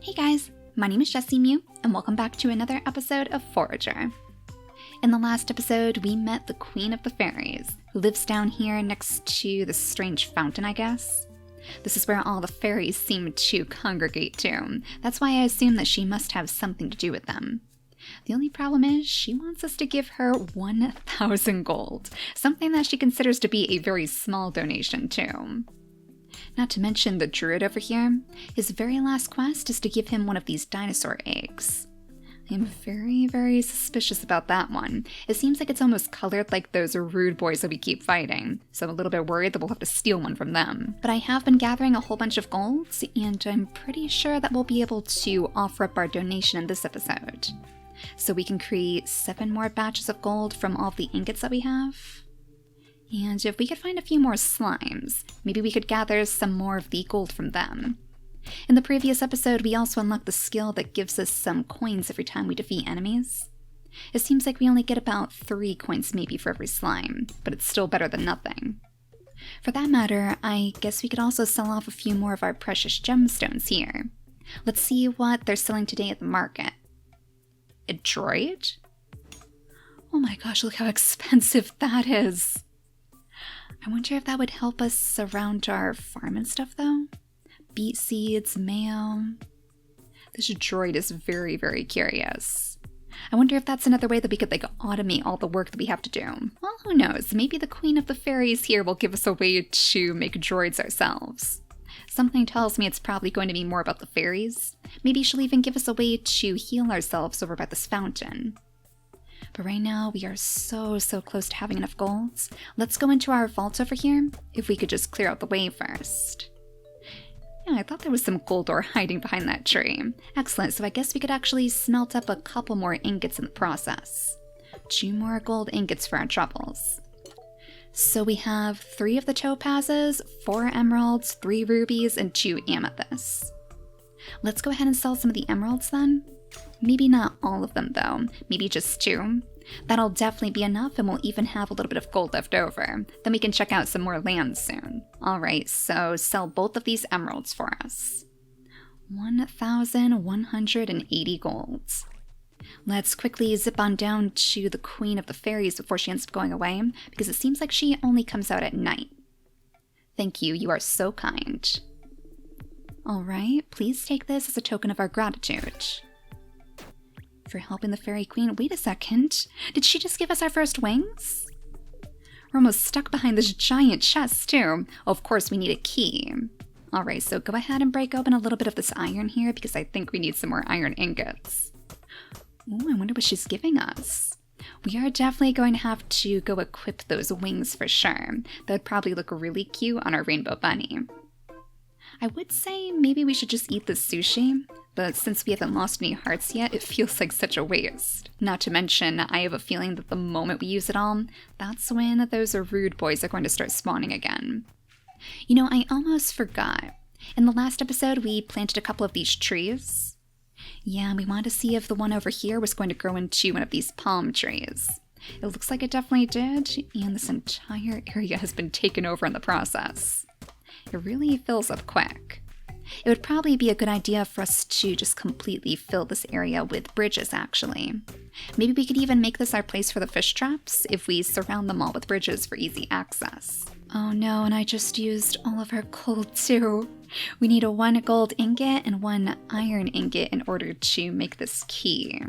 Hey guys, my name is JessiMew, and welcome back to another episode of Forager. In the last episode, we met the Queen of the Fairies, who lives down here next to this strange fountain, I guess. This is where all the fairies seem to congregate to. That's why I assume that she must have something to do with them. The only problem is, she wants us to give her 1,000 gold, something that she considers to be a very small donation too. Not to mention the druid over here, his very last quest is to give him one of these dinosaur eggs. I am very, very suspicious about that one. It seems like it's almost colored like those rude boys that we keep fighting, so I'm a little bit worried that we'll have to steal one from them. But I have been gathering a whole bunch of golds, and I'm pretty sure that we'll be able to offer up our donation in this episode. So we can create 7 more batches of gold from all of the ingots that we have. And if we could find a few more slimes, maybe we could gather some more of the gold from them. In the previous episode, we also unlocked the skill that gives us some coins every time we defeat enemies. It seems like we only get about 3 coins maybe for every slime, but it's still better than nothing. For that matter, I guess we could also sell off a few more of our precious gemstones here. Let's see what they're selling today at the market. A droid? Oh my gosh, look how expensive that is! I wonder if that would help us surround our farm and stuff, though? Beet seeds, mayo... This droid is very, very curious. I wonder if that's another way that we could, automate all the work that we have to do. Well, who knows? Maybe the Queen of the Fairies here will give us a way to make droids ourselves. Something tells me it's probably going to be more about the fairies. Maybe she'll even give us a way to heal ourselves over by this fountain. But right now, we are so close to having enough golds. Let's go into our vault over here, if we could just clear out the way first. Yeah, I thought there was some gold ore hiding behind that tree. Excellent, so I guess we could actually smelt up a couple more ingots in the process. 2 more gold ingots for our troubles. So we have 3 of the topazes, 4 emeralds, 3 rubies, and 2 amethysts. Let's go ahead and sell some of the emeralds then. Maybe not all of them though, maybe just 2. That'll definitely be enough, and we'll even have a little bit of gold left over. Then we can check out some more lands soon. Alright, so sell both of these emeralds for us. 1,180 golds. Let's quickly zip on down to the Queen of the Fairies before she ends up going away, because it seems like she only comes out at night. Thank you, you are so kind. Alright, please take this as a token of our gratitude. For helping the Fairy Queen. Wait a second. Did she just give us our first wings? We're almost stuck behind this giant chest, too. Oh, of course, we need a key. Alright, so go ahead and break open a little bit of this iron here, because I think we need some more iron ingots. Ooh, I wonder what she's giving us. We are definitely going to have to go equip those wings for sure. That would probably look really cute on our rainbow bunny. I would say maybe we should just eat the sushi, but since we haven't lost any hearts yet, it feels like such a waste. Not to mention, I have a feeling that the moment we use it all, that's when those rude boys are going to start spawning again. You know, I almost forgot. In the last episode, we planted a couple of these trees. Yeah, we wanted to see if the one over here was going to grow into one of these palm trees. It looks like it definitely did, and this entire area has been taken over in the process. It really fills up quick. It would probably be a good idea for us to just completely fill this area with bridges, actually. Maybe we could even make this our place for the fish traps if we surround them all with bridges for easy access. Oh no, and I just used all of our gold too. We need a 1 gold ingot and 1 iron ingot in order to make this key.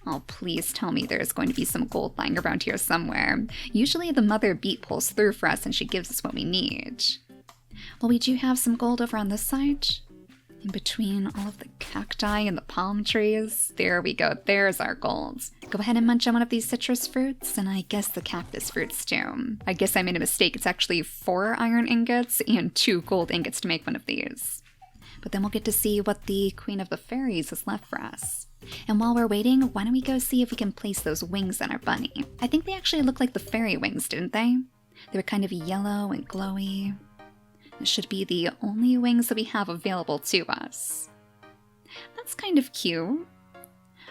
Oh, please tell me there's going to be some gold lying around here somewhere. Usually the mother beet pulls through for us and she gives us what we need. Well, we do have some gold over on this side. In between all of the cacti and the palm trees. There we go, there's our gold. Go ahead and munch on one of these citrus fruits, and I guess the cactus fruits too. I guess I made a mistake, it's actually 4 iron ingots and 2 gold ingots to make one of these. But then we'll get to see what the Queen of the Fairies has left for us. And while we're waiting, why don't we go see if we can place those wings on our bunny? I think they actually look like the fairy wings, didn't they? They were kind of yellow and glowy. This should be the only wings that we have available to us. That's kind of cute.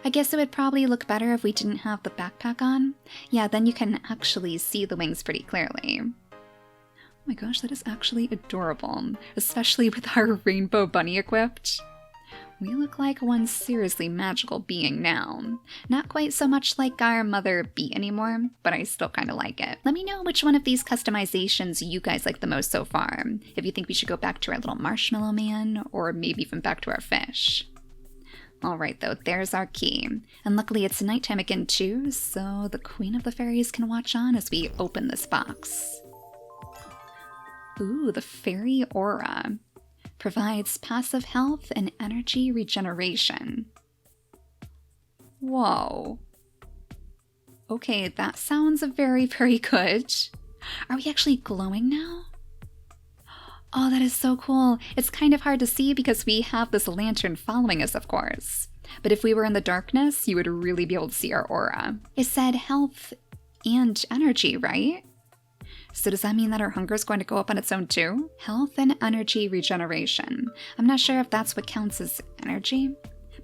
I guess it would probably look better if we didn't have the backpack on. Yeah, then you can actually see the wings pretty clearly. Oh my gosh, that is actually adorable, especially with our rainbow bunny equipped. We look like one seriously magical being now. Not quite so much like our mother bee anymore, but I still kind of like it. Let me know which one of these customizations you guys like the most so far. If you think we should go back to our little marshmallow man, or maybe even back to our fish. Alright though, there's our key. And luckily it's nighttime again too, so the Queen of the Fairies can watch on as we open this box. Ooh, the Fairy Aura. Provides passive health and energy regeneration. Whoa. Okay, that sounds very, very good. Are we actually glowing now? Oh, that is so cool. It's kind of hard to see because we have this lantern following us, of course. But if we were in the darkness, you would really be able to see our aura. It said health and energy, right? So does that mean that our hunger is going to go up on its own too? Health and energy regeneration. I'm not sure if that's what counts as energy,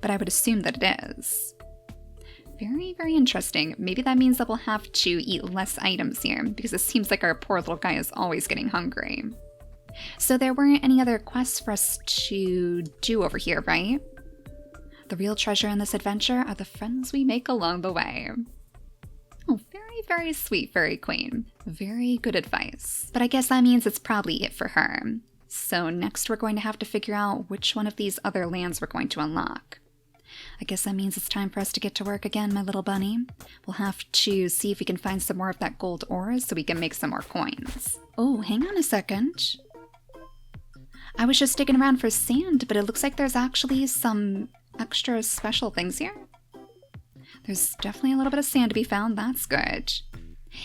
but I would assume that it is. Very, very interesting. Maybe that means that we'll have to eat less items here, because it seems like our poor little guy is always getting hungry. So there weren't any other quests for us to do over here, right? The real treasure in this adventure are the friends we make along the way. Oh, very, very sweet Fairy Queen. Very good advice. But I guess that means it's probably it for her. So next we're going to have to figure out which one of these other lands we're going to unlock. I guess that means it's time for us to get to work again, my little bunny. We'll have to see if we can find some more of that gold ore so we can make some more coins. Oh, hang on a second. I was just digging around for sand, but it looks like there's actually some extra special things here. There's definitely a little bit of sand to be found, that's good.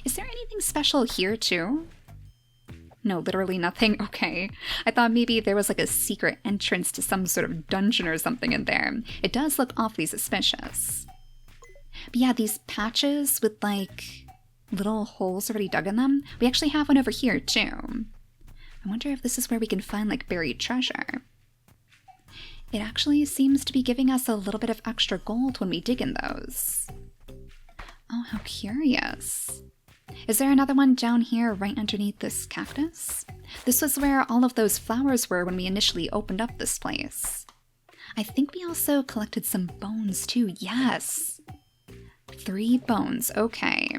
Is there anything special here too? No, literally nothing? Okay. I thought maybe there was like a secret entrance to some sort of dungeon or something in there. It does look awfully suspicious. But yeah, these patches with like little holes already dug in them, we actually have one over here too. I wonder if this is where we can find like buried treasure. It actually seems to be giving us a little bit of extra gold when we dig in those. Oh, how curious. Is there another one down here right underneath this cactus? This was where all of those flowers were when we initially opened up this place. I think we also collected some bones too, yes! 3 bones, okay.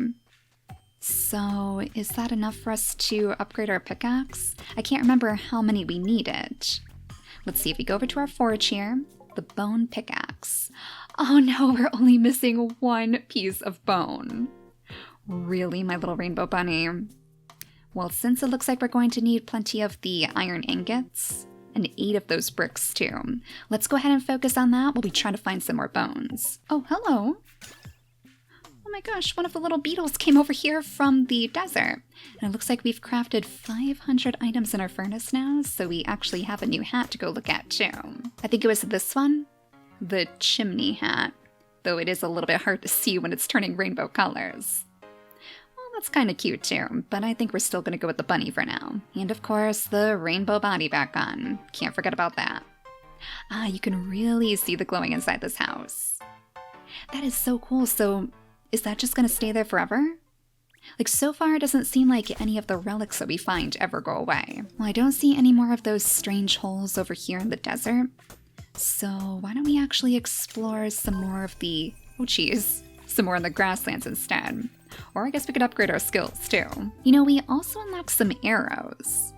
So, is that enough for us to upgrade our pickaxe? I can't remember how many we needed. Let's see if we go over to our forge here. The bone pickaxe. Oh no, we're only missing 1 piece of bone. Really, my little rainbow bunny? Well, since it looks like we're going to need plenty of the iron ingots, and 8 of those bricks too, let's go ahead and focus on that while we try to find some more bones. Oh, hello! Oh my gosh, one of the little beetles came over here from the desert. And it looks like we've crafted 500 items in our furnace now, so we actually have a new hat to go look at too. I think it was this one, the chimney hat, though it is a little bit hard to see when it's turning rainbow colors. Well, that's kind of cute too, but I think we're still going to go with the bunny for now. And of course, the rainbow body back on. Can't forget about that. Ah, you can really see the glowing inside this house. That is so cool. So is that just going to stay there forever? Like, so far it doesn't seem like any of the relics that we find ever go away. Well, I don't see any more of those strange holes over here in the desert. So why don't we actually explore some more of the, oh geez, some more in the grasslands instead. Or I guess we could upgrade our skills too. You know, we also unlocked some arrows.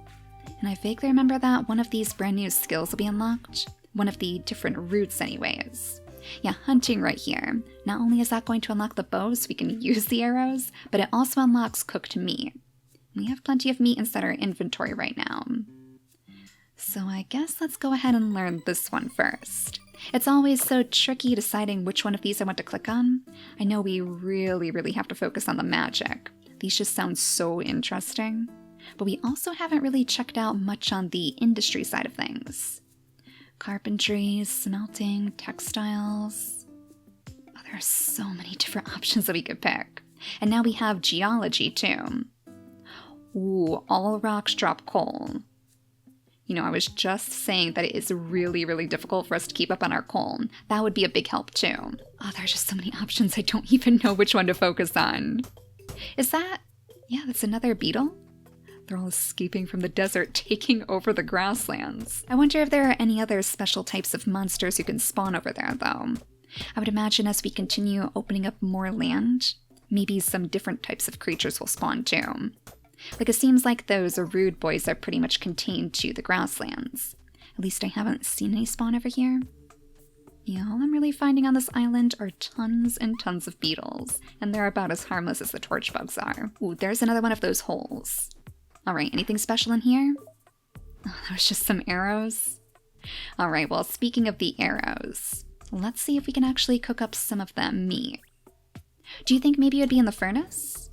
And I vaguely remember that one of these brand new skills will be unlocked. One of the different routes anyways. Yeah, hunting right here. Not only is that going to unlock the bow so we can use the arrows, but it also unlocks cooked meat. We have plenty of meat inside our inventory right now. So I guess let's go ahead and learn this one first. It's always so tricky deciding which one of these I want to click on. I know we really have to focus on the magic. These just sound so interesting. But we also haven't really checked out much on the industry side of things. Carpentry, smelting, textiles. Oh, there are so many different options that we could pick. And now we have geology too. Ooh, all rocks drop coal. You know, I was just saying that it is really difficult for us to keep up on our coal. That would be a big help too. Oh, there are just so many options, I don't even know which one to focus on. Is that... yeah, that's another beetle? They're all escaping from the desert, taking over the grasslands. I wonder if there are any other special types of monsters who can spawn over there, though. I would imagine as we continue opening up more land, maybe some different types of creatures will spawn too. Like, it seems like those rude boys are pretty much contained to the grasslands. At least I haven't seen any spawn over here. Yeah, all I'm really finding on this island are tons and tons of beetles, and they're about as harmless as the torch bugs are. Ooh, there's another one of those holes. Alright, anything special in here? Oh, that was just some arrows. Alright, well, speaking of the arrows, let's see if we can actually cook up some of that meat. Do you think maybe it would be in the furnace?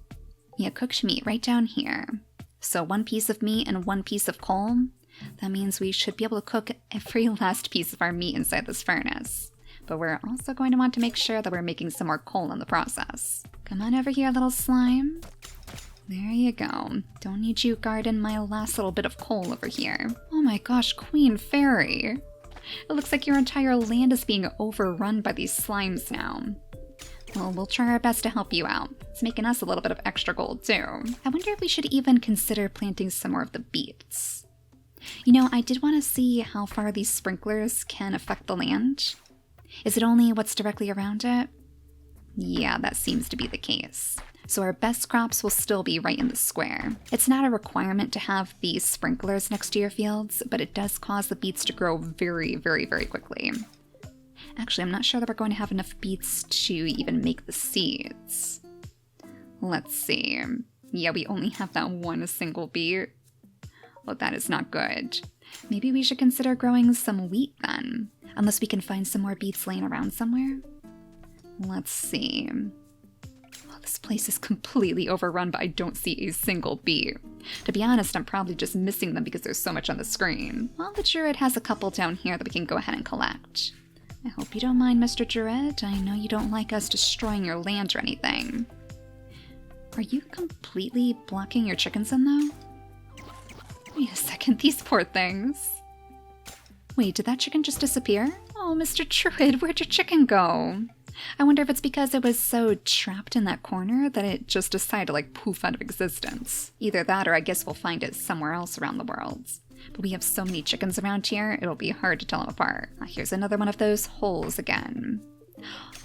Yeah, cooked meat right down here. So 1 piece of meat and 1 piece of coal. That means we should be able to cook every last piece of our meat inside this furnace. But we're also going to want to make sure that we're making some more coal in the process. Come on over here, little slime. There you go. Don't need you guarding my last little bit of coal over here. Oh my gosh, Queen Fairy. It looks like your entire land is being overrun by these slimes now. Well, we'll try our best to help you out. It's making us a little bit of extra gold too. I wonder if we should even consider planting some more of the beets. You know, I did want to see how far these sprinklers can affect the land. Is it only what's directly around it? Yeah, that seems to be the case. So our best crops will still be right in the square. It's not a requirement to have these sprinklers next to your fields, but it does cause the beets to grow very, very, very quickly. Actually, I'm not sure that we're going to have enough beets to even make the seeds. Let's see. Yeah, we only have that 1 single beet. Well, that is not good. Maybe we should consider growing some wheat then. Unless we can find some more beets laying around somewhere. Let's see. Oh, this place is completely overrun, but I don't see a single beet. To be honest, I'm probably just missing them because there's so much on the screen. Well, the Druid has a couple down here that we can go ahead and collect. I hope you don't mind, Mr. Druid. I know you don't like us destroying your land or anything. Are you completely blocking your chickens in, though? Wait a second, these poor things. Wait, did that chicken just disappear? Oh, Mr. Druid, where'd your chicken go? I wonder if it's because it was so trapped in that corner that it just decided to, like, poof out of existence. Either that, or I guess we'll find it somewhere else around the world. But we have so many chickens around here, it'll be hard to tell them apart. Here's another one of those holes again.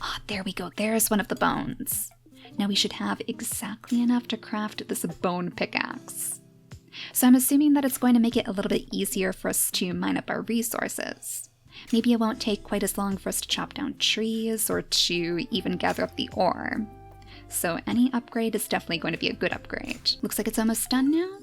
Ah, there we go, there's one of the bones. Now we should have exactly enough to craft this bone pickaxe. So I'm assuming that it's going to make it a little bit easier for us to mine up our resources. Maybe it won't take quite as long for us to chop down trees or to even gather up the ore. So any upgrade is definitely going to be a good upgrade. Looks like it's almost done now.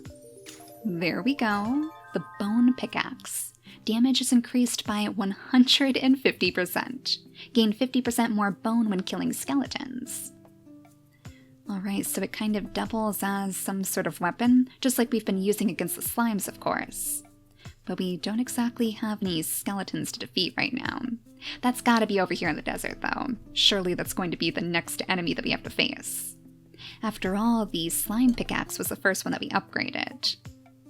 There we go. The bone pickaxe. Damage is increased by 150%. Gain 50% more bone when killing skeletons. Alright, so it kind of doubles as some sort of weapon, just like we've been using against the slimes, of course. But we don't exactly have any skeletons to defeat right now. That's gotta be over here in the desert, though. Surely that's going to be the next enemy that we have to face. After all, the slime pickaxe was the first one that we upgraded.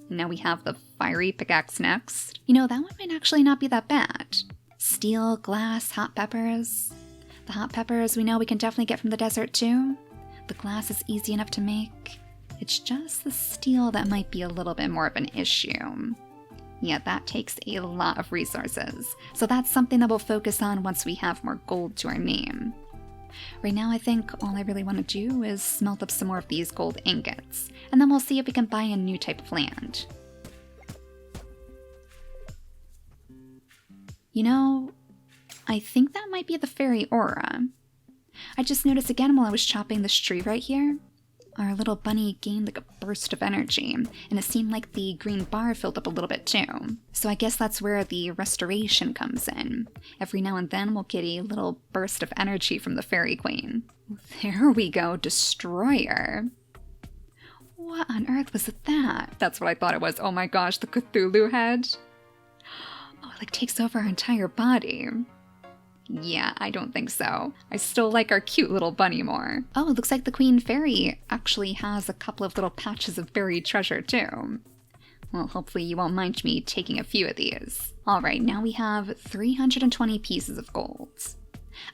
Now we have the fiery pickaxe next. You know, that one might actually not be that bad. Steel, glass, hot peppers. The hot peppers we know we can definitely get from the desert too. The glass is easy enough to make. It's just the steel that might be a little bit more of an issue. Yeah, that takes a lot of resources. So that's something that we'll focus on once we have more gold to our name. Right now I think all I really want to do is smelt up some more of these gold ingots, and then we'll see if we can buy a new type of land. You know, I think that might be the fairy aura. I just noticed again while I was chopping this tree right here. Our little bunny gained like a burst of energy, and it seemed like the green bar filled up a little bit too. So I guess that's where the restoration comes in. Every now and then we'll get a little burst of energy from the fairy queen. There we go, destroyer. What on earth was that? That's what I thought it was. Oh my gosh, the Cthulhu head. Oh, it like takes over our entire body. Yeah, I don't think so. I still like our cute little bunny more. Oh, it looks like the Queen Fairy actually has a couple of little patches of buried treasure too. Well, hopefully you won't mind me taking a few of these. Alright, now we have 320 pieces of gold.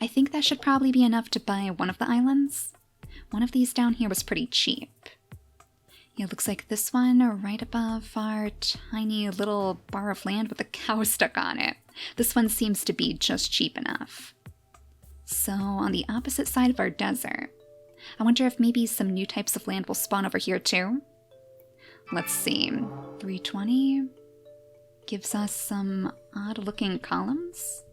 I think that should probably be enough to buy one of the islands. One of these down here was pretty cheap. Yeah, it looks like this one right above our tiny little bar of land with a cow stuck on it. This one seems to be just cheap enough. So on the opposite side of our desert, I wonder if maybe some new types of land will spawn over here too? Let's see, 320 gives us some odd looking columns.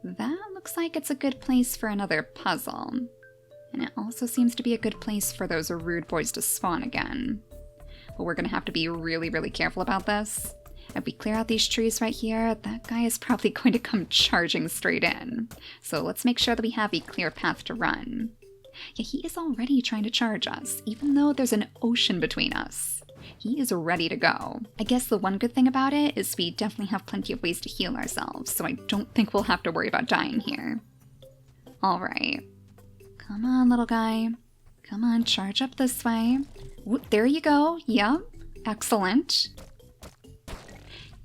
That looks like it's a good place for another puzzle. And it also seems to be a good place for those rude boys to spawn again. But we're gonna have to be really, really careful about this. If we clear out these trees right here, that guy is probably going to come charging straight in. So let's make sure that we have a clear path to run. Yeah, he is already trying to charge us, even though there's an ocean between us. He is ready to go. I guess the one good thing about it is we definitely have plenty of ways to heal ourselves, so I don't think we'll have to worry about dying here. Alright. Come on, little guy. Come on, charge up this way. Ooh, there you go. Yep. Excellent.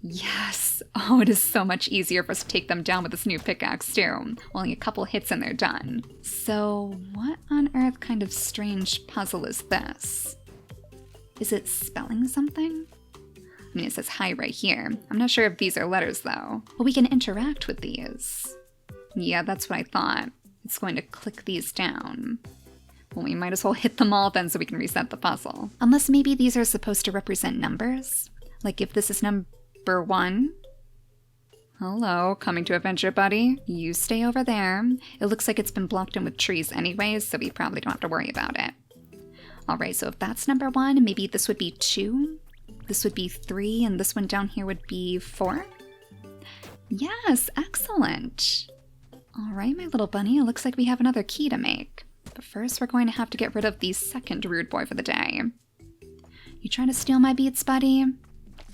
Yes! Oh, it is so much easier for us to take them down with this new pickaxe too. Only a couple hits and they're done. So, what on earth kind of strange puzzle is this? Is it spelling something? I mean, it says hi right here. I'm not sure if these are letters though. But we can interact with these. Yeah, that's what I thought. It's going to click these down. Well, we might as well hit them all then so we can reset the puzzle. Unless maybe these are supposed to represent numbers? Like if this is number 1. Hello, coming to adventure, buddy. You stay over there. It looks like it's been blocked in with trees anyways, so we probably don't have to worry about it. Alright, so if that's number 1, maybe this would be 2. This would be 3, and this one down here would be 4. Yes, excellent. Alright, my little bunny, it looks like we have another key to make. But first, we're going to have to get rid of the second rude boy for the day. You trying to steal my beats, buddy?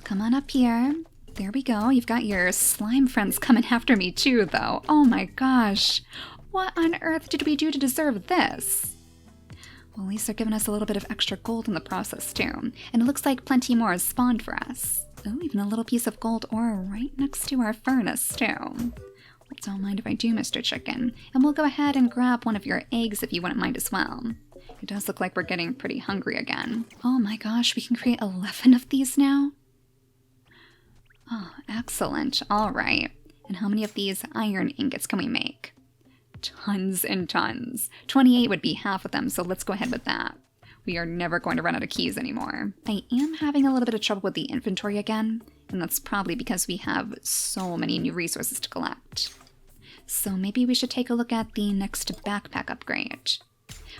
Come on up here. There we go. You've got your slime friends coming after me too, though. Oh my gosh. What on earth did we do to deserve this? Well, at least they're giving us a little bit of extra gold in the process too. And it looks like plenty more has spawned for us. Oh, even a little piece of gold ore right next to our furnace too. Well, don't mind if I do, Mr. Chicken. And we'll go ahead and grab one of your eggs if you wouldn't mind as well. It does look like we're getting pretty hungry again. Oh my gosh, we can create 11 of these now? Oh, excellent. All right. And how many of these iron ingots can we make? Tons and tons. 28 would be half of them, so let's go ahead with that. We are never going to run out of keys anymore. I am having a little bit of trouble with the inventory again, and that's probably because we have so many new resources to collect. So maybe we should take a look at the next backpack upgrade.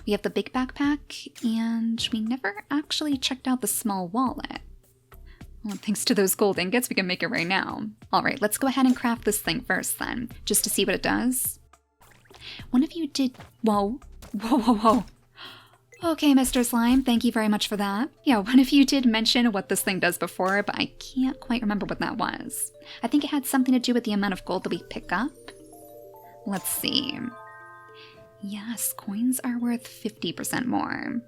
We have the big backpack, and we never actually checked out the small wallet. Well, thanks to those gold ingots, we can make it right now. Alright, let's go ahead and craft this thing first then, just to see what it does. One of you did... Whoa. Whoa, whoa, whoa. Okay, Mr. Slime, thank you very much for that. Yeah, one of you did mention what this thing does before, but I can't quite remember what that was. I think it had something to do with the amount of gold that we pick up. Let's see. Yes, coins are worth 50% more.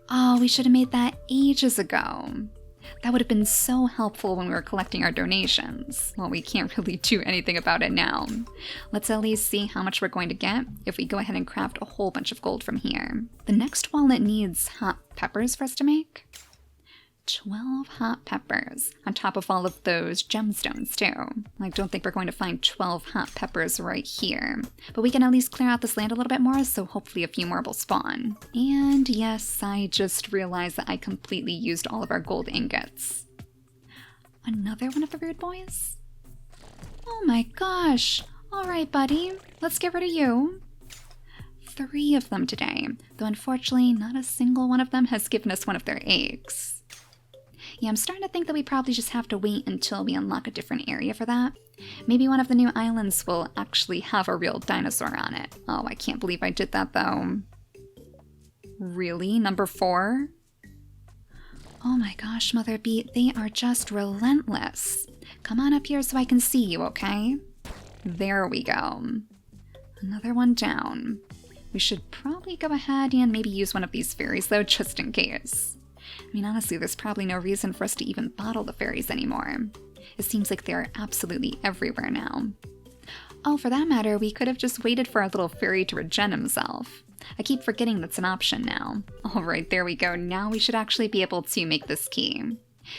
Oh, we should have made that ages ago. That would have been so helpful when we were collecting our donations. Well, we can't really do anything about it now. Let's at least see how much we're going to get if we go ahead and craft a whole bunch of gold from here. The next wallet needs hot peppers for us to make. 12 hot peppers, on top of all of those gemstones too. I don't think we're going to find 12 hot peppers right here, but we can at least clear out this land a little bit more, so hopefully a few more will spawn. And yes, I just realized that I completely used all of our gold ingots. Another one of the rude boys? Oh my gosh! Alright, buddy, let's get rid of you. 3 of them today, though unfortunately not a single one of them has given us one of their eggs. Yeah, I'm starting to think that we probably just have to wait until we unlock a different area for that. Maybe one of the new islands will actually have a real dinosaur on it. Oh, I can't believe I did that though. Really? Number 4? Oh my gosh, Mother Beat, they are just relentless. Come on up here so I can see you, okay? There we go. Another one down. We should probably go ahead and maybe use one of these fairies though, just in case. I mean, honestly, there's probably no reason for us to even bottle the fairies anymore. It seems like they're absolutely everywhere now. Oh, for that matter, we could have just waited for our little fairy to regen himself. I keep forgetting that's an option now. Alright, there we go. Now we should actually be able to make this key.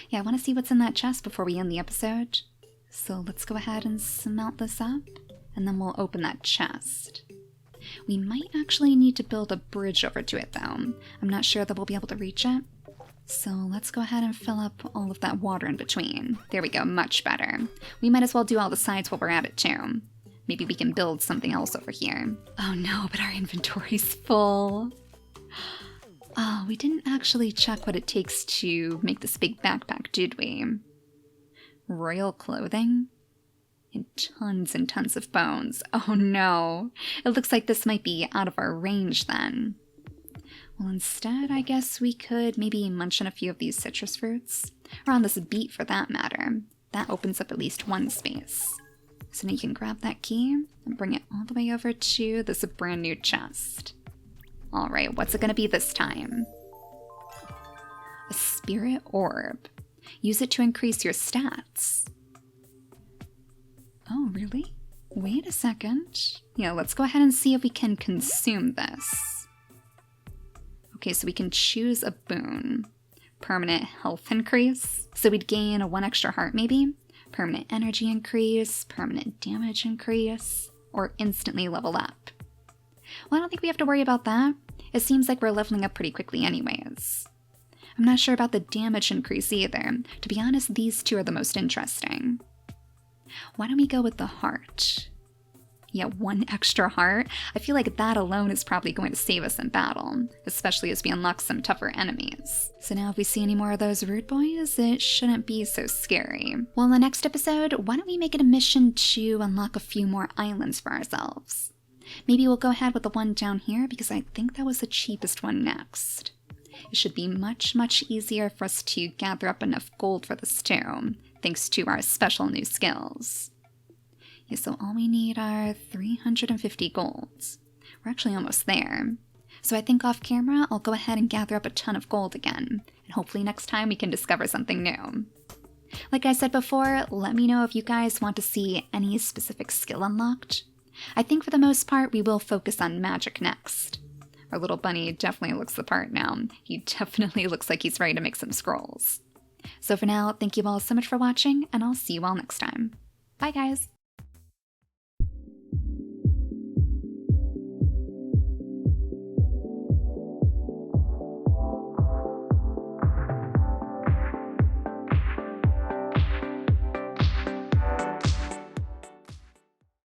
Yeah, I want to see what's in that chest before we end the episode. So let's go ahead and smelt this up, and then we'll open that chest. We might actually need to build a bridge over to it though. I'm not sure that we'll be able to reach it. So let's go ahead and fill up all of that water in between. There we go, much better. We might as well do all the sides while we're at it too. Maybe we can build something else over here. Oh no, but our inventory's full. Oh, we didn't actually check what it takes to make this big backpack, did we? Royal clothing? And tons of bones. Oh no. It looks like this might be out of our range then. Well, instead, I guess we could maybe munch on a few of these citrus fruits. Or on this beet for that matter. That opens up at least one space. So now you can grab that key and bring it all the way over to this brand new chest. Alright, what's it gonna be this time? A spirit orb. Use it to increase your stats. Oh, really? Wait a second. Yeah, let's go ahead and see if we can consume this. Okay, so we can choose a boon. Permanent health increase. So we'd gain a 1 extra heart maybe. Permanent energy increase, permanent damage increase, or instantly level up. Well, I don't think we have to worry about that. It seems like we're leveling up pretty quickly anyways. I'm not sure about the damage increase either. To be honest, these two are the most interesting. Why don't we go with the heart? Yeah, 1 extra heart. I feel like that alone is probably going to save us in battle, especially as we unlock some tougher enemies. So now if we see any more of those rude boys, it shouldn't be so scary. Well, in the next episode, why don't we make it a mission to unlock a few more islands for ourselves? Maybe we'll go ahead with the one down here because I think that was the cheapest one next. It should be much easier for us to gather up enough gold for this too, thanks to our special new skills. Yeah, so all we need are 350 golds. We're actually almost there. So I think off camera, I'll go ahead and gather up a ton of gold again, and hopefully next time we can discover something new. Like I said before, let me know if you guys want to see any specific skill unlocked. I think for the most part, we will focus on magic next. Our little bunny definitely looks the part now. He definitely looks like he's ready to make some scrolls. So for now, thank you all so much for watching, and I'll see you all next time. Bye guys!